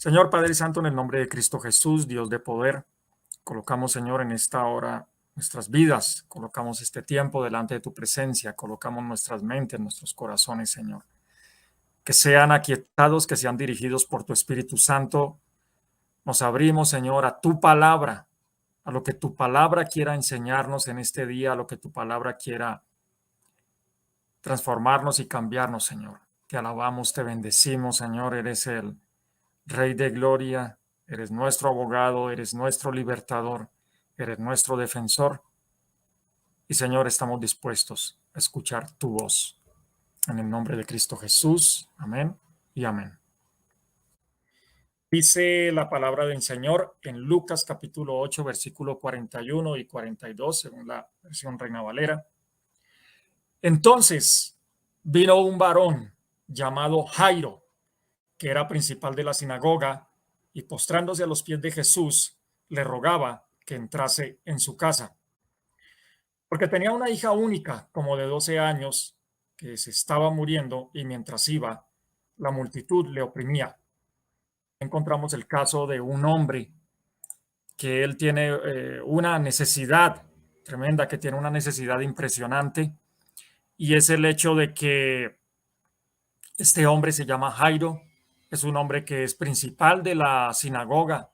Señor Padre Santo, en el nombre de Cristo Jesús, Dios de poder, colocamos, Señor, en esta hora nuestras vidas, colocamos este tiempo delante de tu presencia, colocamos nuestras mentes, nuestros corazones, Señor. Que sean aquietados, que sean dirigidos por tu Espíritu Santo. Nos abrimos, Señor, a tu palabra, a lo que tu palabra quiera enseñarnos en este día, a lo que tu palabra quiera transformarnos y cambiarnos, Señor. Te alabamos, te bendecimos, Señor, eres el Rey de gloria, eres nuestro abogado, eres nuestro libertador, eres nuestro defensor. Y Señor, estamos dispuestos a escuchar tu voz. En el nombre de Cristo Jesús. Amén y amén. Dice la palabra del Señor en Lucas capítulo 8, versículo 41 y 42, según la versión Reina Valera. Entonces vino un varón llamado Jairo, que era principal de la sinagoga, y postrándose a los pies de Jesús, le rogaba que entrase en su casa, porque tenía una hija única, como de 12 años, que se estaba muriendo, y mientras iba, la multitud le oprimía. Encontramos el caso de un hombre que él tiene una necesidad tremenda, que tiene una necesidad impresionante, y es el hecho de que este hombre se llama Jairo, es un hombre que es principal de la sinagoga,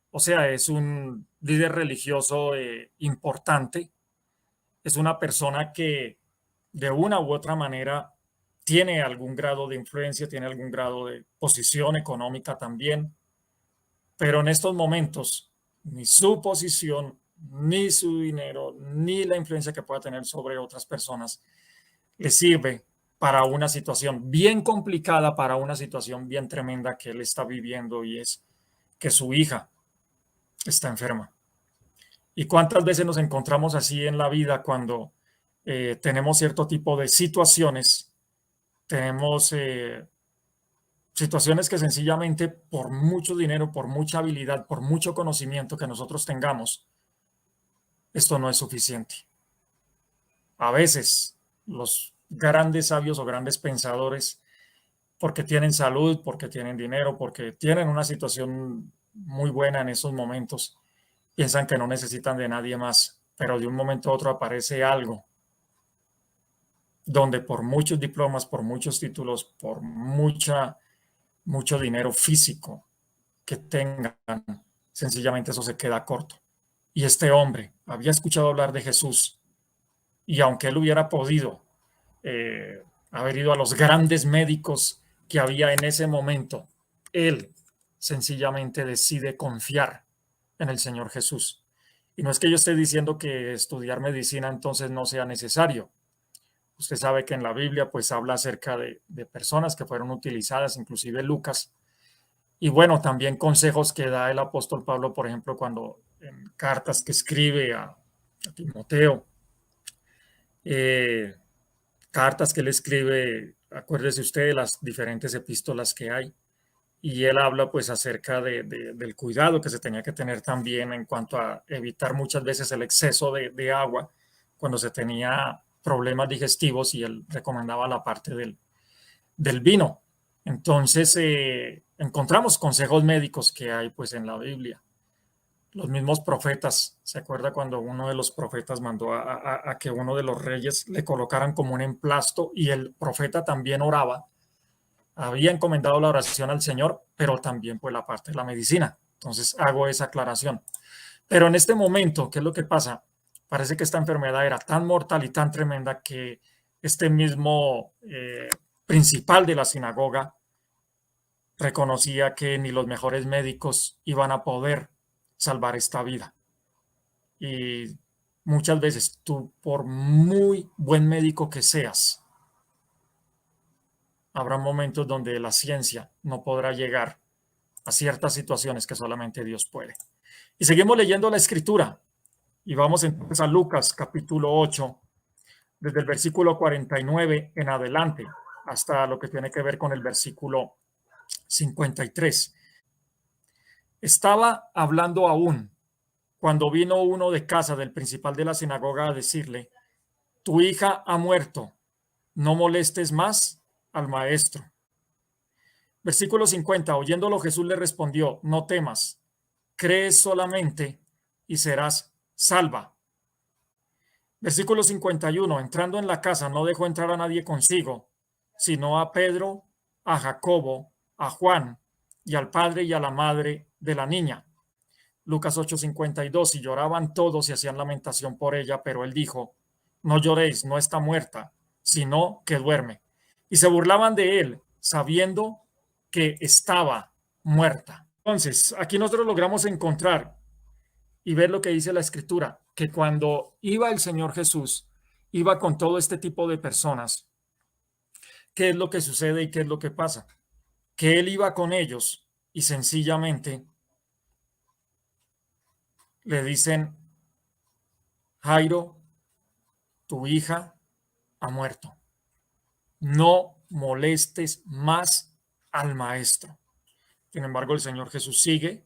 o sea, es un líder religioso importante, es una persona que de una u otra manera tiene algún grado de influencia, tiene algún grado de posición económica también, pero en estos momentos ni su posición, ni su dinero, ni la influencia que pueda tener sobre otras personas le sirve para una situación bien complicada, para una situación bien tremenda que él está viviendo, y es que su hija está enferma. ¿Y cuántas veces nos encontramos así en la vida cuando tenemos cierto tipo de situaciones? Tenemos situaciones que sencillamente por mucho dinero, por mucha habilidad, por mucho conocimiento que nosotros tengamos, esto no es suficiente. A veces los grandes sabios o grandes pensadores, porque tienen salud, porque tienen dinero, porque tienen una situación muy buena en esos momentos, piensan que no necesitan de nadie más, pero de un momento a otro aparece algo donde por muchos diplomas, por muchos títulos, por mucho dinero físico que tengan, sencillamente eso se queda corto. Y este hombre había escuchado hablar de Jesús, y aunque él hubiera podido haber ido a los grandes médicos que había en ese momento, él sencillamente decide confiar en el Señor Jesús. Y no es que yo esté diciendo que estudiar medicina entonces no sea necesario. Usted sabe que en la Biblia pues habla acerca de personas que fueron utilizadas, inclusive Lucas. Y bueno, también consejos que da el apóstol Pablo, por ejemplo, cuando en cartas que escribe a Timoteo, eh, cartas que él escribe, acuérdese usted de las diferentes epístolas que hay, y él habla pues acerca del cuidado que se tenía que tener también en cuanto a evitar muchas veces el exceso de agua cuando se tenía problemas digestivos, y él recomendaba la parte del vino. Entonces, encontramos consejos médicos que hay pues en la Biblia. Los mismos profetas, ¿se acuerda cuando uno de los profetas mandó a que uno de los reyes le colocaran como un emplasto, y el profeta también oraba? Había encomendado la oración al Señor, pero también pues la parte de la medicina. Entonces hago esa aclaración. Pero en este momento, ¿qué es lo que pasa? Parece que esta enfermedad era tan mortal y tan tremenda que este mismo principal de la sinagoga reconocía que ni los mejores médicos iban a poder salvar esta vida. Y muchas veces tú, por muy buen médico que seas, habrá momentos donde la ciencia no podrá llegar a ciertas situaciones que solamente Dios puede. Y seguimos leyendo la escritura, y vamos entonces a Lucas capítulo 8, desde el versículo 49 en adelante, hasta lo que tiene que ver con el versículo 53. Estaba hablando aún cuando vino uno de casa del principal de la sinagoga a decirle: tu hija ha muerto, no molestes más al maestro. Versículo 50, oyéndolo Jesús le respondió, no temas, crees solamente y serás salva. Versículo 51, entrando en la casa no dejó entrar a nadie consigo, sino a Pedro, a Jacobo, a Juan y al padre y a la madre de la niña. Lucas 8:52, y lloraban todos y hacían lamentación por ella, pero él dijo, no lloréis, no está muerta, sino que duerme. Y se burlaban de él, sabiendo que estaba muerta. Entonces, aquí nosotros logramos encontrar y ver lo que dice la escritura, que cuando iba el Señor Jesús, iba con todo este tipo de personas. ¿Qué es lo que sucede y qué es lo que pasa? Que él iba con ellos y sencillamente le dicen, Jairo, tu hija ha muerto. No molestes más al maestro. Sin embargo, el Señor Jesús sigue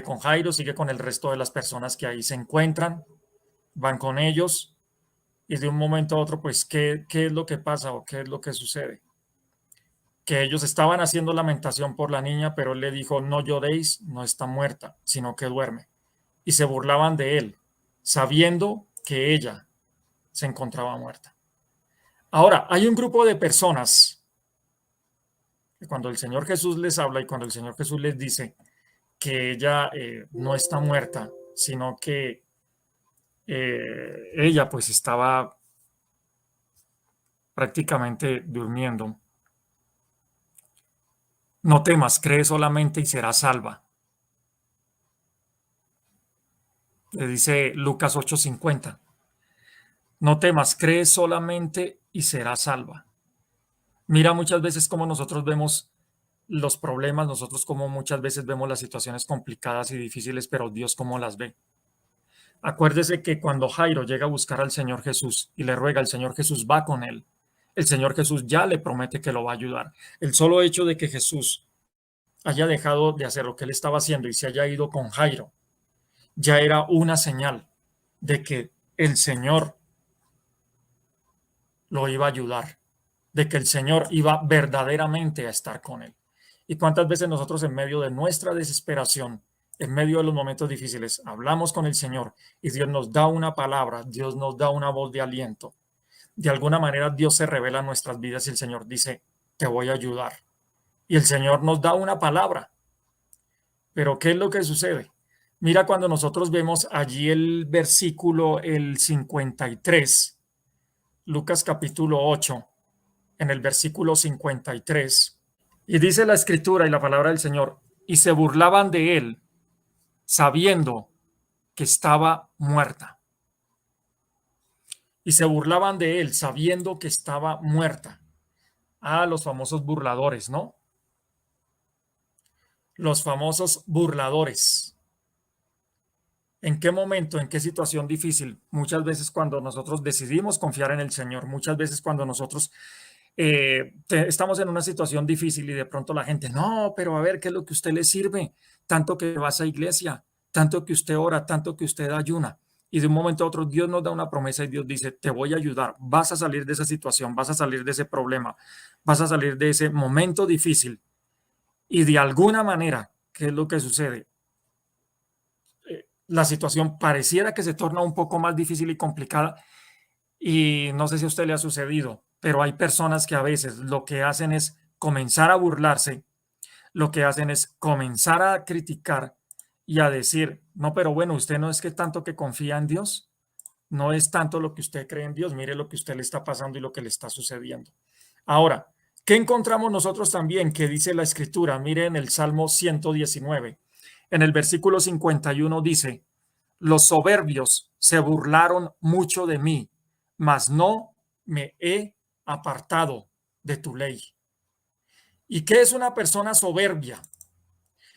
con Jairo, sigue con el resto de las personas que ahí se encuentran, van con ellos y de un momento a otro, pues, ¿qué es lo que pasa o qué es lo que sucede? Que ellos estaban haciendo lamentación por la niña, pero él le dijo, no lloréis, no está muerta, sino que duerme. Y se burlaban de él, sabiendo que ella se encontraba muerta. Ahora, hay un grupo de personas que cuando el Señor Jesús les habla y cuando el Señor Jesús les dice que ella no está muerta, sino que ella pues estaba prácticamente durmiendo. No temas, cree solamente y será salva. Le dice Lucas 8:50. No temas, cree solamente y será salva. Mira muchas veces cómo nosotros vemos los problemas, nosotros como muchas veces vemos las situaciones complicadas y difíciles, pero Dios cómo las ve. Acuérdese que cuando Jairo llega a buscar al Señor Jesús y le ruega, el Señor Jesús va con él. El Señor Jesús ya le promete que lo va a ayudar. El solo hecho de que Jesús haya dejado de hacer lo que él estaba haciendo y se haya ido con Jairo, ya era una señal de que el Señor lo iba a ayudar, de que el Señor iba verdaderamente a estar con él. ¿Y cuántas veces nosotros en medio de nuestra desesperación, en medio de los momentos difíciles, hablamos con el Señor y Dios nos da una palabra, Dios nos da una voz de aliento? De alguna manera Dios se revela en nuestras vidas y el Señor dice, te voy a ayudar. Y el Señor nos da una palabra. Pero ¿qué es lo que sucede? Mira cuando nosotros vemos allí el versículo, el 53, Lucas capítulo 8, en el versículo 53, y dice la escritura y la palabra del Señor, y se burlaban de él, sabiendo que estaba muerta. Y se burlaban de él, sabiendo que estaba muerta. Ah, los famosos burladores, ¿no? Los famosos burladores. ¿En qué momento, en qué situación difícil? Muchas veces cuando nosotros decidimos confiar en el Señor, muchas veces cuando nosotros estamos en una situación difícil y de pronto la gente, no, pero a ver, ¿qué es lo que a usted le sirve? Tanto que vas a iglesia, tanto que usted ora, tanto que usted ayuna. Y de un momento a otro Dios nos da una promesa y Dios dice, te voy a ayudar, vas a salir de esa situación, vas a salir de ese problema, vas a salir de ese momento difícil. Y de alguna manera, ¿qué es lo que sucede? La situación pareciera que se torna un poco más difícil y complicada. Y no sé si a usted le ha sucedido, pero hay personas que a veces lo que hacen es comenzar a burlarse, lo que hacen es comenzar a criticar y a decir, no, pero bueno, usted no es que tanto que confía en Dios, no es tanto lo que usted cree en Dios, mire lo que usted le está pasando y lo que le está sucediendo. Ahora, ¿qué encontramos nosotros también que dice la escritura? Mire en el Salmo 119, en el versículo 51 dice, los soberbios se burlaron mucho de mí, mas no me he apartado de tu ley. ¿Y qué es una persona soberbia?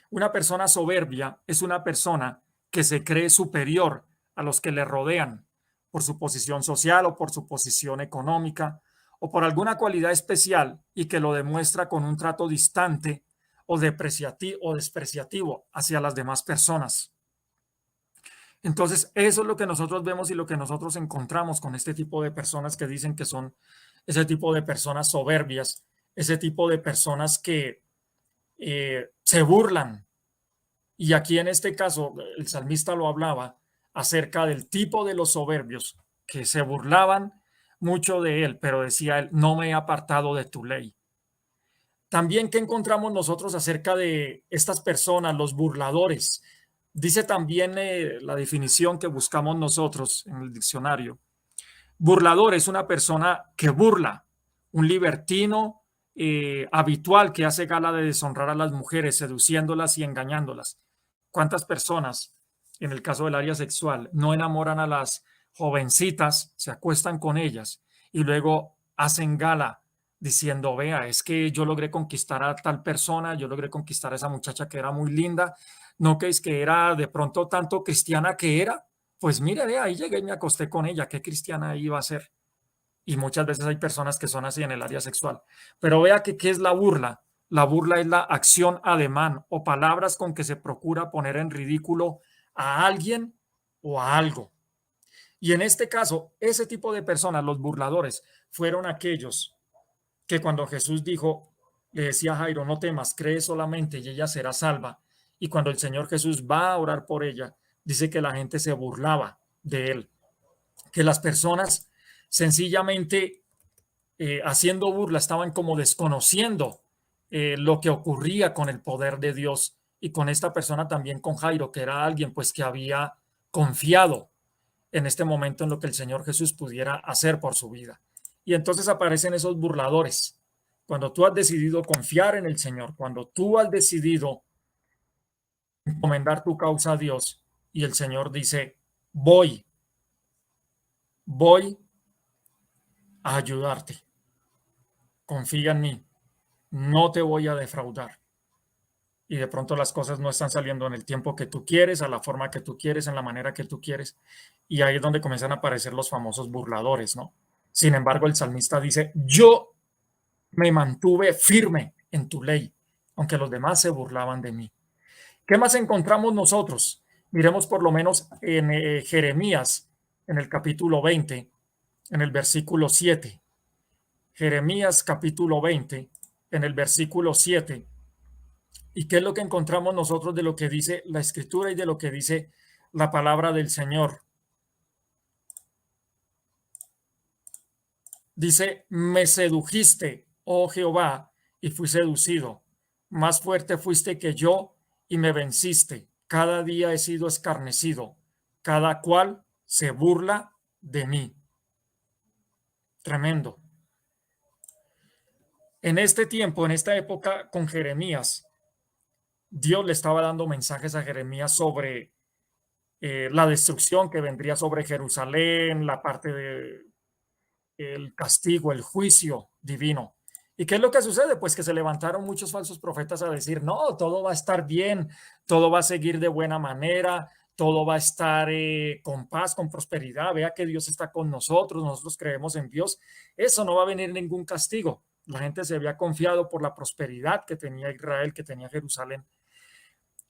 Una persona soberbia es una persona que se cree superior a los que le rodean por su posición social o por su posición económica o por alguna cualidad especial y que lo demuestra con un trato distante o despreciativo hacia las demás personas. Entonces, eso es lo que nosotros vemos y lo que nosotros encontramos con este tipo de personas que dicen que son ese tipo de personas soberbias, ese tipo de personas que se burlan. Y aquí en este caso, el salmista lo hablaba acerca del tipo de los soberbios que se burlaban mucho de él, pero decía él, no me he apartado de tu ley. También, ¿qué encontramos nosotros acerca de estas personas, los burladores? Dice también la definición que buscamos nosotros en el diccionario. Burlador es una persona que burla, un libertino habitual que hace gala de deshonrar a las mujeres, seduciéndolas y engañándolas. ¿Cuántas personas, en el caso del área sexual, no enamoran a las jovencitas, se acuestan con ellas y luego hacen gala diciendo, vea, es que yo logré conquistar a tal persona, yo logré conquistar a esa muchacha que era muy linda, no que es que era de pronto tanto cristiana que era, pues mire, vea, ahí llegué y me acosté con ella, qué cristiana iba a ser. Y muchas veces hay personas que son así en el área sexual. Pero vea que qué es la burla. La burla es la acción, ademán o palabras con que se procura poner en ridículo a alguien o a algo. Y en este caso, ese tipo de personas, los burladores, fueron aquellos que cuando Jesús dijo, le decía a Jairo, no temas, cree solamente y ella será salva. Y cuando el Señor Jesús va a orar por ella, dice que la gente se burlaba de él, que las personas sencillamente haciendo burla estaban como desconociendo lo que ocurría con el poder de Dios y con esta persona también, con Jairo, que era alguien pues que había confiado en este momento en lo que el Señor Jesús pudiera hacer por su vida. Y entonces aparecen esos burladores. Cuando tú has decidido confiar en el Señor, cuando tú has decidido encomendar tu causa a Dios y el Señor dice, voy a ayudarte, confía en mí, no te voy a defraudar. Y de pronto las cosas no están saliendo en el tiempo que tú quieres, a la forma que tú quieres, en la manera que tú quieres. Y ahí es donde comienzan a aparecer los famosos burladores, ¿no? Sin embargo, el salmista dice, yo me mantuve firme en tu ley, aunque los demás se burlaban de mí. ¿Qué más encontramos nosotros? Miremos por lo menos en Jeremías, en el capítulo 20, en el versículo 7. Jeremías capítulo 20, en el versículo 7. ¿Y qué es lo que encontramos nosotros de lo que dice la Escritura y de lo que dice la palabra del Señor? Dice, me sedujiste, oh Jehová, y fui seducido. Más fuerte fuiste que yo y me venciste. Cada día he sido escarnecido. Cada cual se burla de mí. Tremendo. En este tiempo, en esta época con Jeremías, Dios le estaba dando mensajes a Jeremías sobre la destrucción que vendría sobre Jerusalén, la parte de el castigo, el juicio divino. ¿Y qué es lo que sucede? Pues que se levantaron muchos falsos profetas a decir, no, todo va a estar bien, todo va a seguir de buena manera, todo va a estar con paz, con prosperidad, vea que Dios está con nosotros, nosotros creemos en Dios, eso no va a venir ningún castigo. La gente se había confiado por la prosperidad que tenía Israel, que tenía Jerusalén.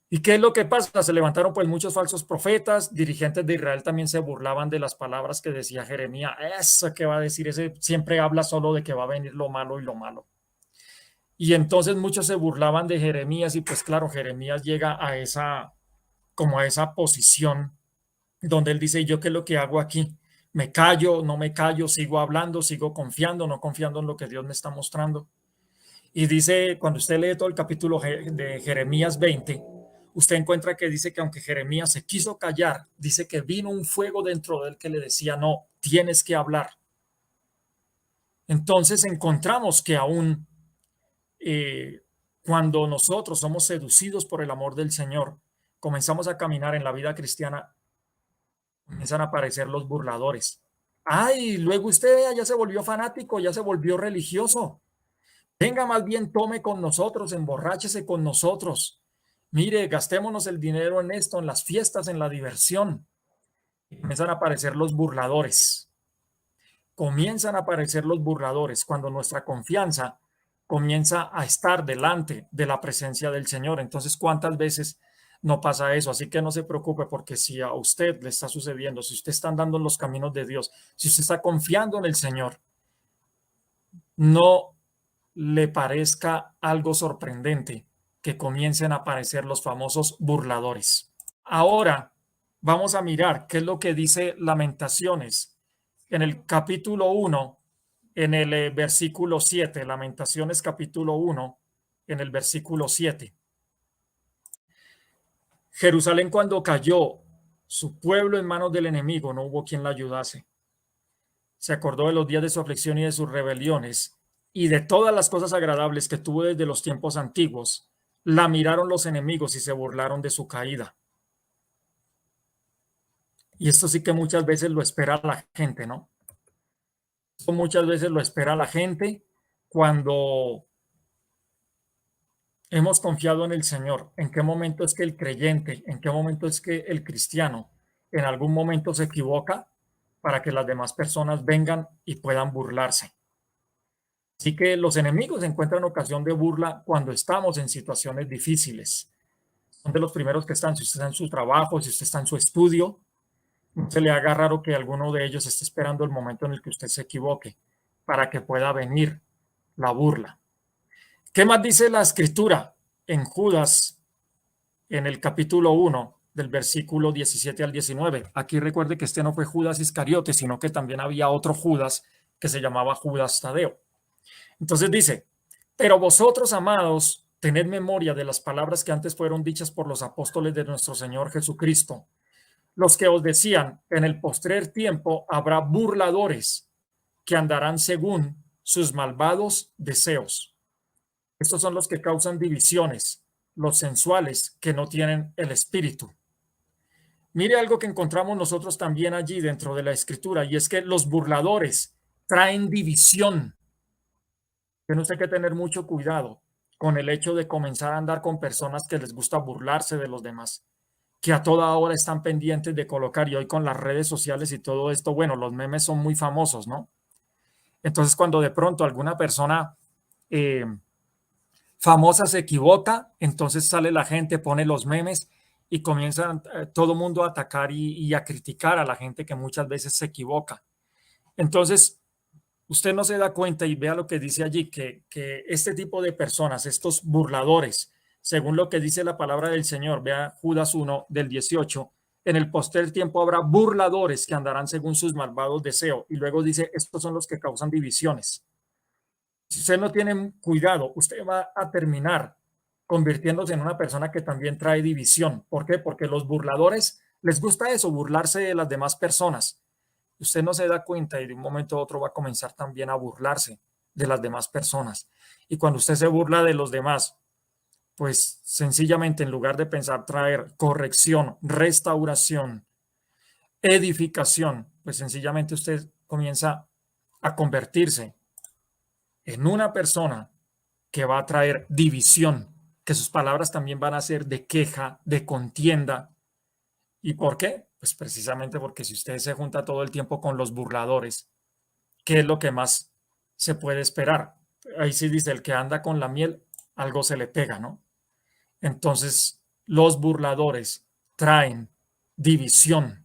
¿Y qué es lo que pasa? Se levantaron pues muchos falsos profetas, dirigentes de Israel también se burlaban de las palabras que decía Jeremías. Eso que va a decir, ese siempre habla solo de que va a venir lo malo y lo malo. Y entonces muchos se burlaban de Jeremías y pues claro, Jeremías llega a esa, como a esa posición donde él dice, ¿yo qué es lo que hago aquí? ¿Me callo, no me callo, sigo hablando, sigo confiando, no confiando en lo que Dios me está mostrando? Y dice, cuando usted lee todo el capítulo de Jeremías 20, usted encuentra que dice que aunque Jeremías se quiso callar, dice que vino un fuego dentro de él que le decía, no, tienes que hablar. Entonces encontramos que aún cuando nosotros somos seducidos por el amor del Señor, comenzamos a caminar en la vida cristiana, comienzan a aparecer los burladores. Ay, luego usted ya se volvió fanático, ya se volvió religioso. Venga, más bien tome con nosotros, emborráchese con nosotros. Mire, gastémonos el dinero en esto, en las fiestas, en la diversión. Y comienzan a aparecer los burladores. Comienzan a aparecer los burladores cuando nuestra confianza comienza a estar delante de la presencia del Señor. Entonces, ¿cuántas veces no pasa eso? Así que no se preocupe porque si a usted le está sucediendo, si usted está andando en los caminos de Dios, si usted está confiando en el Señor, no le parezca algo sorprendente que comiencen a aparecer los famosos burladores. Ahora vamos a mirar qué es lo que dice Lamentaciones en el capítulo 1, en el versículo 7. Lamentaciones capítulo 1, en el versículo 7. Jerusalén cuando cayó, su pueblo en manos del enemigo, no hubo quien la ayudase. Se acordó de los días de su aflicción y de sus rebeliones, y de todas las cosas agradables que tuvo desde los tiempos antiguos. La miraron los enemigos y se burlaron de su caída. Y esto sí que muchas veces lo espera la gente, ¿no? Esto muchas veces lo espera la gente cuando hemos confiado en el Señor. ¿En qué momento es que el creyente, en qué momento es que el cristiano en algún momento se equivoca para que las demás personas vengan y puedan burlarse? Así que los enemigos encuentran ocasión de burla cuando estamos en situaciones difíciles. Son de los primeros que están. Si usted está en su trabajo, si usted está en su estudio, no se le haga raro que alguno de ellos esté esperando el momento en el que usted se equivoque para que pueda venir la burla. ¿Qué más dice la escritura en Judas, en el capítulo 1, del versículo 17 al 19? Aquí recuerde que este no fue Judas Iscariote, sino que también había otro Judas que se llamaba Judas Tadeo. Entonces dice, pero vosotros, amados, tened memoria de las palabras que antes fueron dichas por los apóstoles de nuestro Señor Jesucristo, los que os decían, en el postrer tiempo habrá burladores que andarán según sus malvados deseos. Estos son los que causan divisiones, los sensuales que no tienen el espíritu. Mire algo que encontramos nosotros también allí dentro de la escritura, y es que los burladores traen división. Tiene usted que tener mucho cuidado con el hecho de comenzar a andar con personas que les gusta burlarse de los demás, que a toda hora están pendientes de colocar, y hoy con las redes sociales y todo esto, bueno, los memes son muy famosos, ¿no? Entonces, cuando de pronto alguna persona famosa se equivoca, entonces sale la gente, pone los memes y comienza todo el mundo a atacar y a criticar a la gente que muchas veces se equivoca. Entonces, usted no se da cuenta y vea lo que dice allí, que este tipo de personas, estos burladores, según lo que dice la palabra del Señor, vea Judas 1 del 18, en el posterior tiempo habrá burladores que andarán según sus malvados deseos. Y luego dice, estos son los que causan divisiones. Si usted no tiene cuidado, usted va a terminar convirtiéndose en una persona que también trae división. ¿Por qué? Porque los burladores les gusta eso, burlarse de las demás personas. Usted no se da cuenta y de un momento a otro va a comenzar también a burlarse de las demás personas. Y cuando usted se burla de los demás, pues sencillamente en lugar de pensar traer corrección, restauración, edificación, pues sencillamente usted comienza a convertirse en una persona que va a traer división, que sus palabras también van a ser de queja, de contienda. ¿Y por qué? Pues precisamente porque si usted se junta todo el tiempo con los burladores, ¿qué es lo que más se puede esperar? Ahí sí dice, el que anda con la miel, algo se le pega, ¿no? Entonces, los burladores traen división.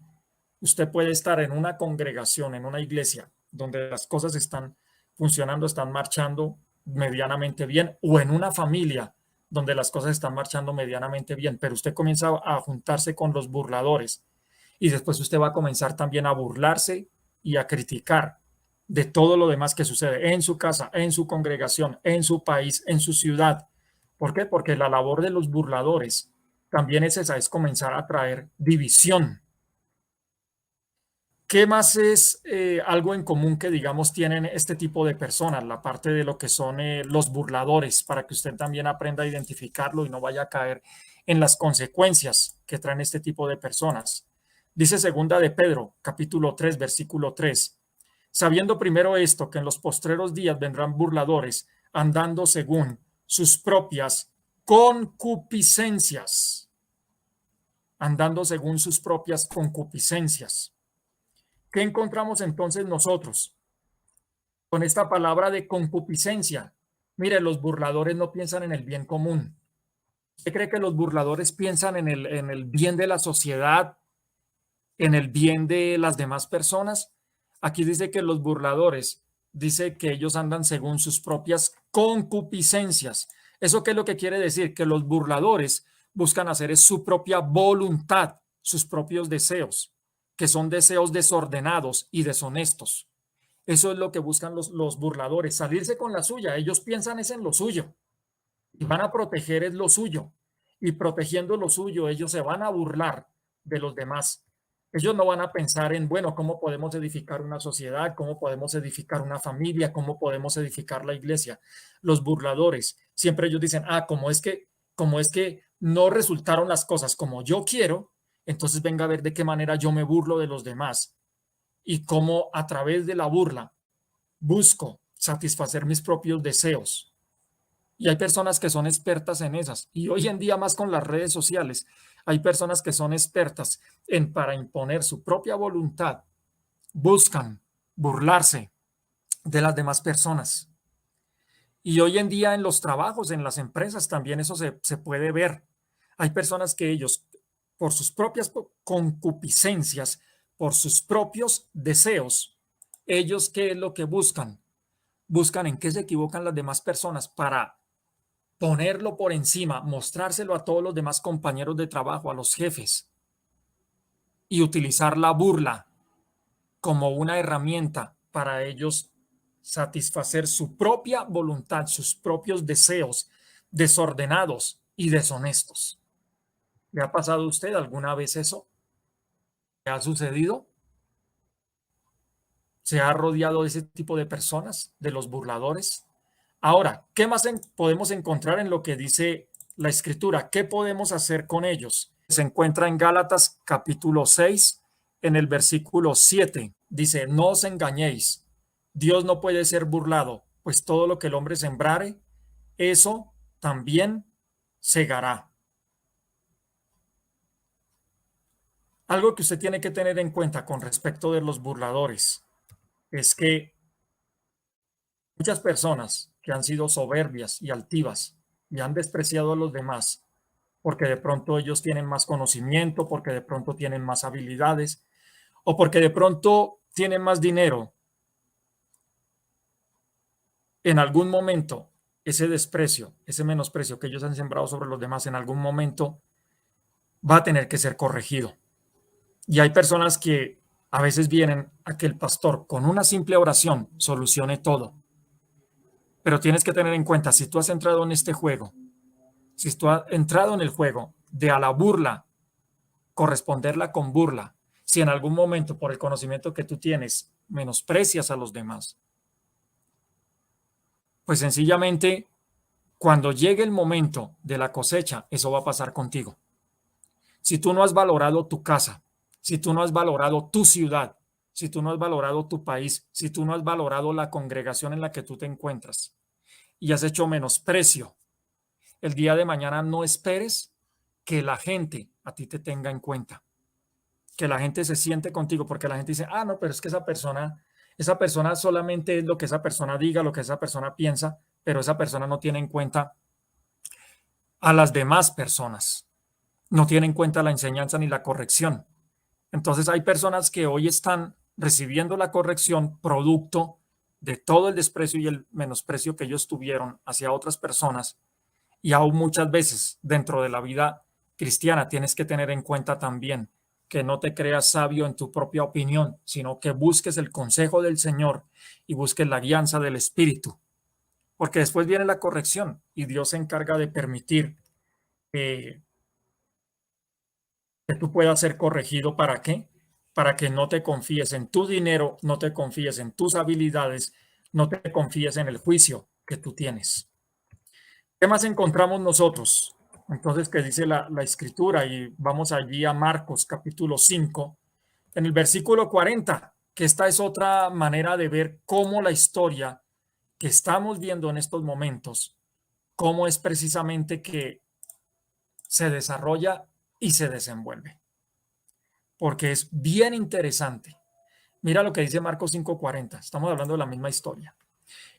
Usted puede estar en una congregación, en una iglesia, donde las cosas están funcionando, están marchando medianamente bien, o en una familia donde las cosas están marchando medianamente bien, pero usted comienza a juntarse con los burladores y después usted va a comenzar también a burlarse y a criticar de todo lo demás que sucede en su casa, en su congregación, en su país, en su ciudad. ¿Por qué? Porque la labor de los burladores también es esa, es comenzar a traer división. ¿Qué más es algo en común que, digamos, tienen este tipo de personas? La parte de lo que son los burladores, para que usted también aprenda a identificarlo y no vaya a caer en las consecuencias que traen este tipo de personas. Dice segunda de Pedro, capítulo 3, versículo 3. Sabiendo primero esto, que en los postreros días vendrán burladores, andando según sus propias concupiscencias. Andando según sus propias concupiscencias. ¿Qué encontramos entonces nosotros con esta palabra de concupiscencia? Mire, los burladores no piensan en el bien común. ¿Usted cree que los burladores piensan en el bien de la sociedad, en el bien de las demás personas? Aquí dice que los burladores, dice que ellos andan según sus propias concupiscencias. ¿Eso qué es lo que quiere decir? Que los burladores buscan hacer es su propia voluntad, sus propios deseos, que son deseos desordenados y deshonestos. Eso es lo que buscan los burladores, salirse con la suya. Ellos piensan es en lo suyo y van a proteger es lo suyo. Y protegiendo lo suyo, ellos se van a burlar de los demás. Ellos no van a pensar en, bueno, cómo podemos edificar una sociedad, cómo podemos edificar una familia, cómo podemos edificar la iglesia. Los burladores, siempre ellos dicen, como es que no resultaron las cosas como yo quiero, entonces venga a ver de qué manera yo me burlo de los demás y cómo a través de la burla busco satisfacer mis propios deseos. Y hay personas que son expertas en esas. Y hoy en día más con las redes sociales, hay personas que son expertas en para imponer su propia voluntad, buscan burlarse de las demás personas. Y hoy en día en los trabajos, en las empresas, también eso se puede ver. Hay personas que ellos, por sus propias concupiscencias, por sus propios deseos, ellos qué es lo que buscan. Buscan en qué se equivocan las demás personas para ponerlo por encima, mostrárselo a todos los demás compañeros de trabajo, a los jefes, y utilizar la burla como una herramienta para ellos satisfacer su propia voluntad, sus propios deseos desordenados y deshonestos. ¿Le ha pasado a usted alguna vez eso? ¿Le ha sucedido? ¿Se ha rodeado de ese tipo de personas, de los burladores? Ahora, ¿qué más podemos encontrar en lo que dice la Escritura? ¿Qué podemos hacer con ellos? Se encuentra en Gálatas capítulo 6, en el versículo 7. Dice, no os engañéis, Dios no puede ser burlado, pues todo lo que el hombre sembrare, eso también segará. Algo que usted tiene que tener en cuenta con respecto de los burladores es que muchas personas que han sido soberbias y altivas y han despreciado a los demás porque de pronto ellos tienen más conocimiento, porque de pronto tienen más habilidades o porque de pronto tienen más dinero, en algún momento ese desprecio, ese menosprecio que ellos han sembrado sobre los demás, en algún momento va a tener que ser corregido. Y hay personas que a veces vienen a que el pastor con una simple oración solucione todo. Pero tienes que tener en cuenta, si tú has entrado en este juego, si tú has entrado en el juego de a la burla, corresponderla con burla, si en algún momento por el conocimiento que tú tienes menosprecias a los demás, pues sencillamente cuando llegue el momento de la cosecha, eso va a pasar contigo. Si tú no has valorado tu casa, si tú no has valorado tu ciudad, si tú no has valorado tu país, si tú no has valorado la congregación en la que tú te encuentras y has hecho menosprecio, el día de mañana no esperes que la gente a ti te tenga en cuenta, que la gente se siente contigo, porque la gente dice, ah, no, pero es que esa persona solamente es lo que esa persona diga, lo que esa persona piensa, pero esa persona no tiene en cuenta a las demás personas, no tiene en cuenta la enseñanza ni la corrección. Entonces hay personas que hoy están recibiendo la corrección producto de todo el desprecio y el menosprecio que ellos tuvieron hacia otras personas. Y aún muchas veces dentro de la vida cristiana tienes que tener en cuenta también que no te creas sabio en tu propia opinión, sino que busques el consejo del Señor y busques la guianza del Espíritu. Porque después viene la corrección y Dios se encarga de permitir que tú puedas ser corregido. ¿Para qué? Para que no te confíes en tu dinero, no te confíes en tus habilidades, no te confíes en el juicio que tú tienes. ¿Qué más encontramos nosotros? Entonces, ¿qué dice la escritura? Y vamos allí a Marcos capítulo 5, en el versículo 40, que esta es otra manera de ver cómo la historia que estamos viendo en estos momentos, cómo es precisamente que se desarrolla y se desenvuelve. Porque es bien interesante. Mira lo que dice Marcos 5:40. Estamos hablando de la misma historia.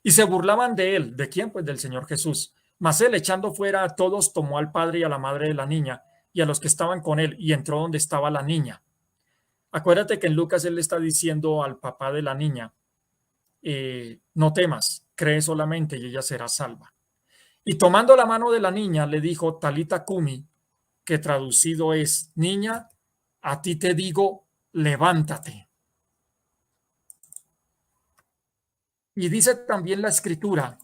Y se burlaban de él. ¿De quién? Pues del Señor Jesús. Mas él, echando fuera a todos, tomó al padre y a la madre de la niña y a los que estaban con él y entró donde estaba la niña. Acuérdate que en Lucas él le está diciendo al papá de la niña, no temas, cree solamente y ella será salva. Y tomando la mano de la niña, le dijo Talita Kumi, que traducido es: niña, a ti te digo, levántate. Y dice también la escritura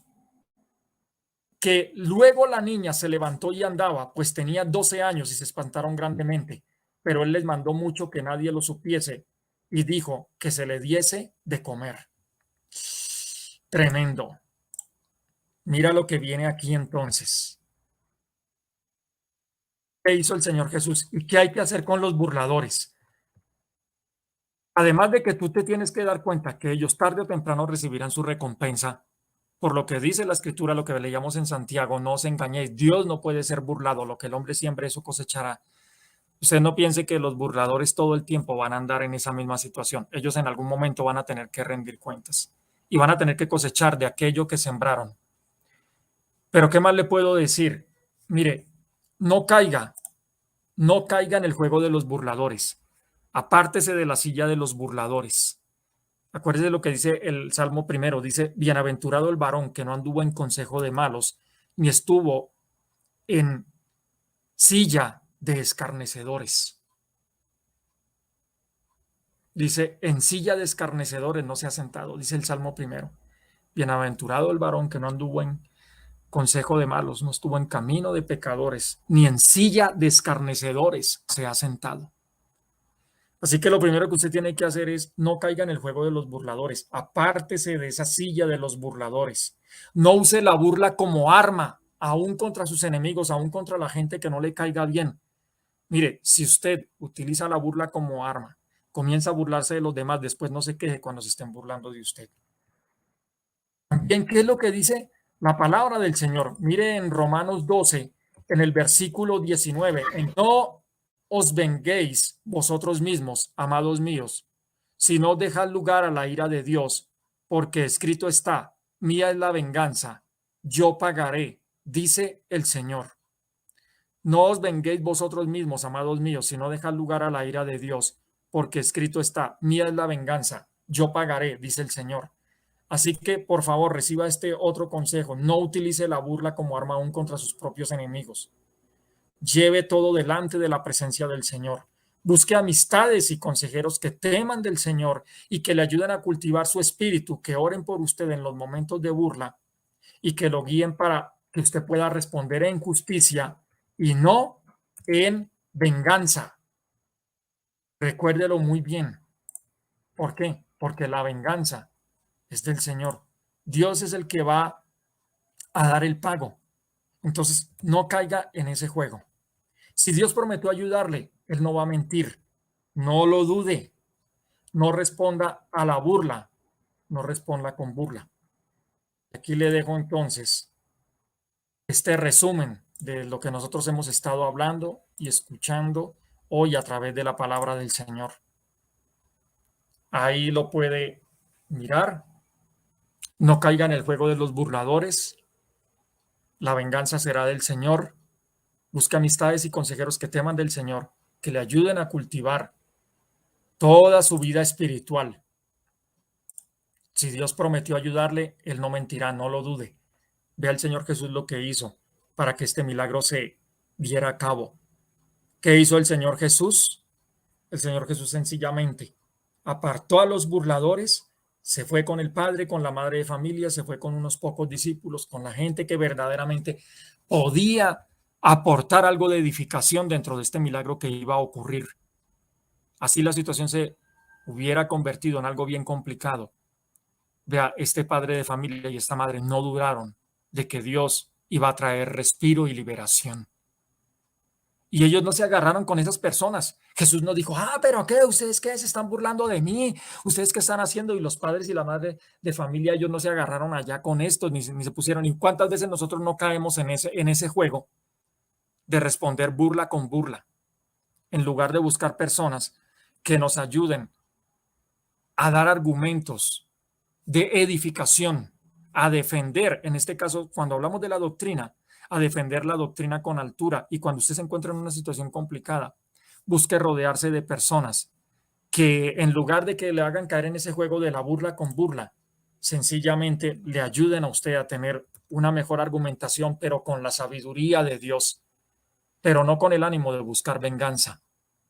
que luego la niña se levantó y andaba, pues tenía 12 años y se espantaron grandemente, pero él les mandó mucho que nadie lo supiese y dijo que se le diese de comer. Tremendo. Mira lo que viene aquí entonces. ¿Qué hizo el Señor Jesús? ¿Y qué hay que hacer con los burladores? Además de que tú te tienes que dar cuenta que ellos tarde o temprano recibirán su recompensa, por lo que dice la escritura, lo que leíamos en Santiago: no os engañéis, Dios no puede ser burlado, lo que el hombre siembre, eso cosechará. Usted no piense que los burladores todo el tiempo van a andar en esa misma situación. Ellos en algún momento van a tener que rendir cuentas y van a tener que cosechar de aquello que sembraron. Pero ¿qué más le puedo decir? Mire, no caiga, no caiga en el juego de los burladores. Apártese de la silla de los burladores. Acuérdese lo que dice el Salmo primero. Dice: bienaventurado el varón que no anduvo en consejo de malos, ni estuvo en silla de escarnecedores. Dice: en silla de escarnecedores no se ha sentado, dice el Salmo primero. Bienaventurado el varón que no anduvo en consejo de malos, no estuvo en camino de pecadores, ni en silla de escarnecedores se ha sentado. Así que lo primero que usted tiene que hacer es: no caiga en el juego de los burladores, apártese de esa silla de los burladores. No use la burla como arma, aún contra sus enemigos, aún contra la gente que no le caiga bien. Mire, si usted utiliza la burla como arma, comienza a burlarse de los demás, después no se queje cuando se estén burlando de usted. También, ¿qué es lo que dice la palabra del Señor? Mire en Romanos 12, en el versículo 19: no os venguéis vosotros mismos, amados míos, sino dejad lugar a la ira de Dios, porque escrito está: mía es la venganza, yo pagaré, dice el Señor. No os venguéis vosotros mismos, amados míos, sino dejad lugar a la ira de Dios, porque escrito está: mía es la venganza, yo pagaré, dice el Señor. Así que, por favor, reciba este otro consejo: no utilice la burla como arma aún contra sus propios enemigos. Lleve todo delante de la presencia del Señor. Busque amistades y consejeros que teman del Señor y que le ayuden a cultivar su espíritu, que oren por usted en los momentos de burla y que lo guíen para que usted pueda responder en justicia y no en venganza. Recuérdelo muy bien. ¿Por qué? Porque la venganza es del Señor. Dios es el que va a dar el pago. Entonces, no caiga en ese juego. Si Dios prometió ayudarle, Él no va a mentir. No lo dude. No responda a la burla. No responda con burla. Aquí le dejo entonces este resumen de lo que nosotros hemos estado hablando y escuchando hoy a través de la palabra del Señor. Ahí lo puede mirar. No caiga en el juego de los burladores. La venganza será del Señor. Busque amistades y consejeros que teman del Señor, que le ayuden a cultivar toda su vida espiritual. Si Dios prometió ayudarle, Él no mentirá, no lo dude. Ve al Señor Jesús lo que hizo para que este milagro se diera a cabo. ¿Qué hizo el Señor Jesús? El Señor Jesús sencillamente apartó a los burladores, se fue con el padre, con la madre de familia, se fue con unos pocos discípulos, con la gente que verdaderamente podía aportar algo de edificación dentro de este milagro que iba a ocurrir. Así la situación se hubiera convertido en algo bien complicado. Vea, este padre de familia y esta madre no dudaron de que Dios iba a traer respiro y liberación. Y ellos no se agarraron con esas personas. Jesús no dijo: pero ¿qué? ¿Ustedes qué? ¿Se están burlando de mí? ¿Ustedes qué están haciendo? Y los padres y la madre de familia, ellos no se agarraron allá con esto, ni se pusieron. ¿Y cuántas veces nosotros no caemos en ese juego de responder burla con burla, en lugar de buscar personas que nos ayuden a dar argumentos de edificación, a defender, en este caso, cuando hablamos de la doctrina, a defender la doctrina con altura? Y cuando usted se encuentra en una situación complicada, busque rodearse de personas que, en lugar de que le hagan caer en ese juego de la burla con burla, sencillamente le ayuden a usted a tener una mejor argumentación, pero con la sabiduría de Dios, pero no con el ánimo de buscar venganza,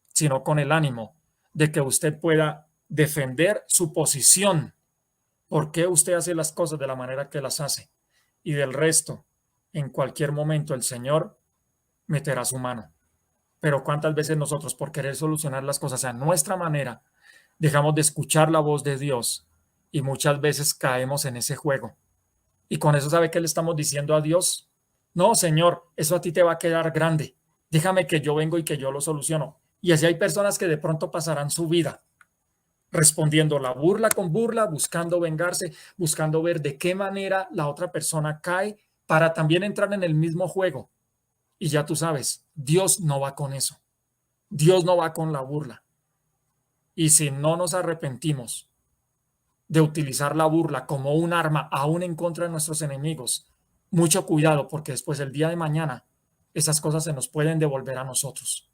sino con el ánimo de que usted pueda defender su posición, por qué usted hace las cosas de la manera que las hace, y del resto, en cualquier momento el Señor meterá su mano. Pero cuántas veces nosotros, por querer solucionar las cosas a nuestra manera, dejamos de escuchar la voz de Dios y muchas veces caemos en ese juego. Y con eso, ¿sabe qué le estamos diciendo a Dios? No, Señor, eso a ti te va a quedar grande. Déjame que yo vengo y que yo lo soluciono. Y así hay personas que de pronto pasarán su vida respondiendo la burla con burla, buscando vengarse, buscando ver de qué manera la otra persona cae para también entrar en el mismo juego. Y ya tú sabes, Dios no va con eso. Dios no va con la burla. Y si no nos arrepentimos de utilizar la burla como un arma aún en contra de nuestros enemigos, mucho cuidado, porque después el día de mañana esas cosas se nos pueden devolver a nosotros.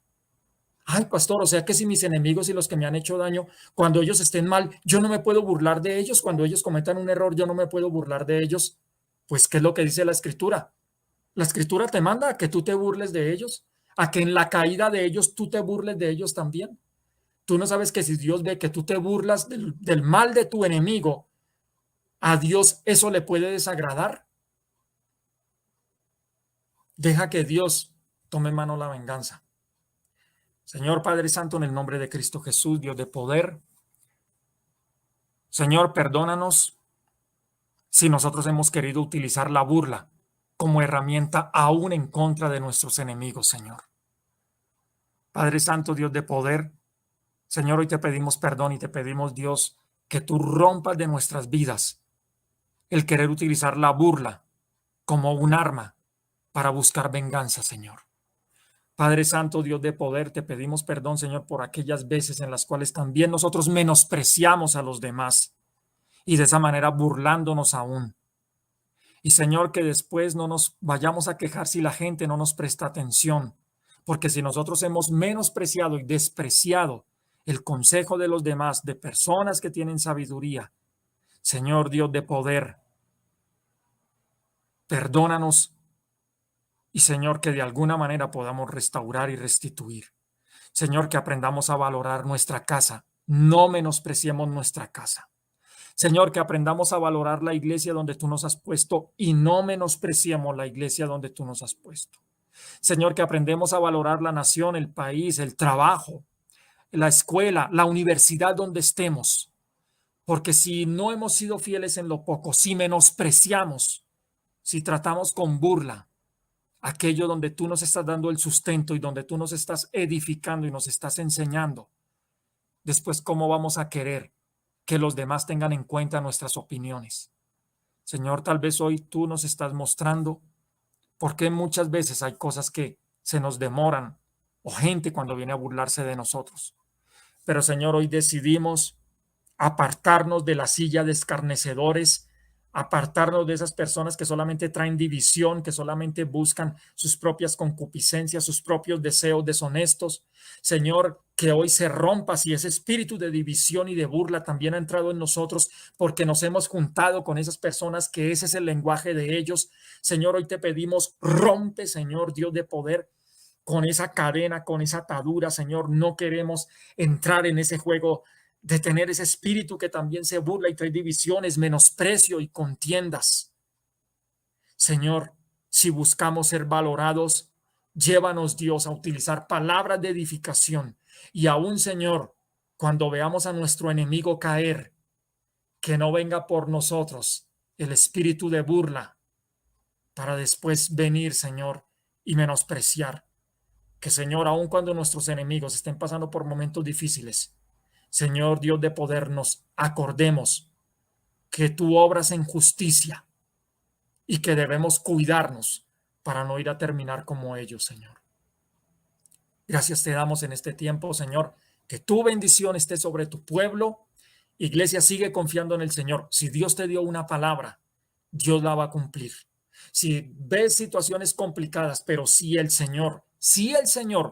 Ay, pastor, o sea que si mis enemigos y los que me han hecho daño, cuando ellos estén mal, yo no me puedo burlar de ellos, cuando ellos cometan un error, yo no me puedo burlar de ellos. Pues, ¿qué es lo que dice la Escritura? La Escritura te manda a que tú te burles de ellos, a que en la caída de ellos tú te burles de ellos también. Tú no sabes que si Dios ve que tú te burlas del mal de tu enemigo, a Dios eso le puede desagradar. Deja que Dios tome en mano la venganza. Señor Padre Santo, en el nombre de Cristo Jesús, Dios de poder, Señor, perdónanos si nosotros hemos querido utilizar la burla como herramienta aún en contra de nuestros enemigos, Señor. Padre Santo, Dios de poder, Señor, hoy te pedimos perdón y te pedimos, Dios, que tú rompas de nuestras vidas el querer utilizar la burla como un arma para buscar venganza, Señor. Padre Santo, Dios de poder, te pedimos perdón, Señor, por aquellas veces en las cuales también nosotros menospreciamos a los demás y de esa manera burlándonos aún. Y Señor, que después no nos vayamos a quejar si la gente no nos presta atención, porque si nosotros hemos menospreciado y despreciado el consejo de los demás, de personas que tienen sabiduría, Señor Dios de poder, perdónanos y Señor, que de alguna manera podamos restaurar y restituir. Señor, que aprendamos a valorar nuestra casa, no menospreciemos nuestra casa. Señor, que aprendamos a valorar la iglesia donde tú nos has puesto y no menospreciemos la iglesia donde tú nos has puesto. Señor, que aprendemos a valorar la nación, el país, el trabajo, la escuela, la universidad donde estemos. Porque si no hemos sido fieles en lo poco, si menospreciamos, si tratamos con burla aquello donde tú nos estás dando el sustento y donde tú nos estás edificando y nos estás enseñando, después, ¿cómo vamos a querer que los demás tengan en cuenta nuestras opiniones? Señor, tal vez hoy tú nos estás mostrando por qué muchas veces hay cosas que se nos demoran o gente cuando viene a burlarse de nosotros. Pero Señor, hoy decidimos apartarnos de la silla de escarnecedores, apartarnos de esas personas que solamente traen división, que solamente buscan sus propias concupiscencias, sus propios deseos deshonestos. Señor, que hoy se rompa si ese espíritu de división y de burla también ha entrado en nosotros porque nos hemos juntado con esas personas que ese es el lenguaje de ellos. Señor, hoy te pedimos, rompe, Señor, Dios de poder, con esa cadena, con esa atadura, Señor. No queremos entrar en ese juego de tener ese espíritu que también se burla y trae divisiones, menosprecio y contiendas. Señor, si buscamos ser valorados, llévanos, Dios, a utilizar palabras de edificación. Y aún, Señor, cuando veamos a nuestro enemigo caer, que no venga por nosotros el espíritu de burla para después venir, Señor, y menospreciar. Que, Señor, aun cuando nuestros enemigos estén pasando por momentos difíciles, Señor Dios de poder, nos acordemos que tú obras en justicia y que debemos cuidarnos para no ir a terminar como ellos, Señor. Gracias te damos en este tiempo, Señor, que tu bendición esté sobre tu pueblo. Iglesia, sigue confiando en el Señor. Si Dios te dio una palabra, Dios la va a cumplir. Si ves situaciones complicadas, pero si el Señor,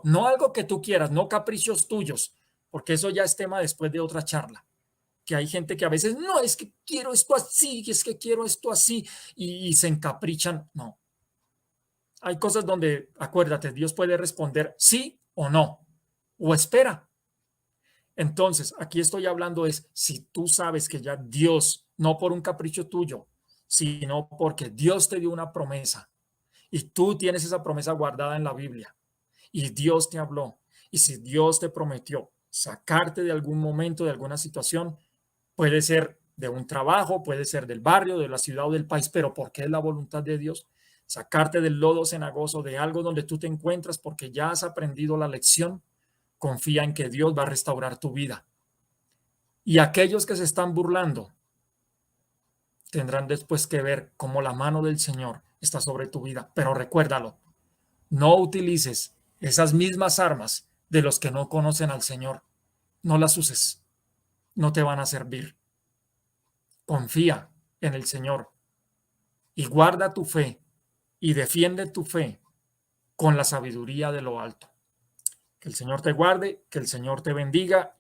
no algo que tú quieras, no caprichos tuyos, porque eso ya es tema después de otra charla. que hay gente que a veces, no, es que quiero esto así, es que quiero esto así, y se encaprichan. No, hay cosas donde, acuérdate, Dios puede responder sí o no, o espera. Entonces, aquí estoy hablando es, si tú sabes que ya Dios, no por un capricho tuyo, sino porque Dios te dio una promesa y tú tienes esa promesa guardada en la Biblia y Dios te habló, y si Dios te prometió sacarte de algún momento, de alguna situación, puede ser de un trabajo, puede ser del barrio, de la ciudad o del país, pero porque es la voluntad de Dios, sacarte del lodo cenagoso, de algo donde tú te encuentras porque ya has aprendido la lección, confía en que Dios va a restaurar tu vida. Y aquellos que se están burlando tendrán después que ver cómo la mano del Señor está sobre tu vida. Pero recuérdalo, no utilices esas mismas armas de los que no conocen al Señor. No las uses, no te van a servir. Confía en el Señor y guarda tu fe y defiende tu fe con la sabiduría de lo alto. Que el Señor te guarde, que el Señor te bendiga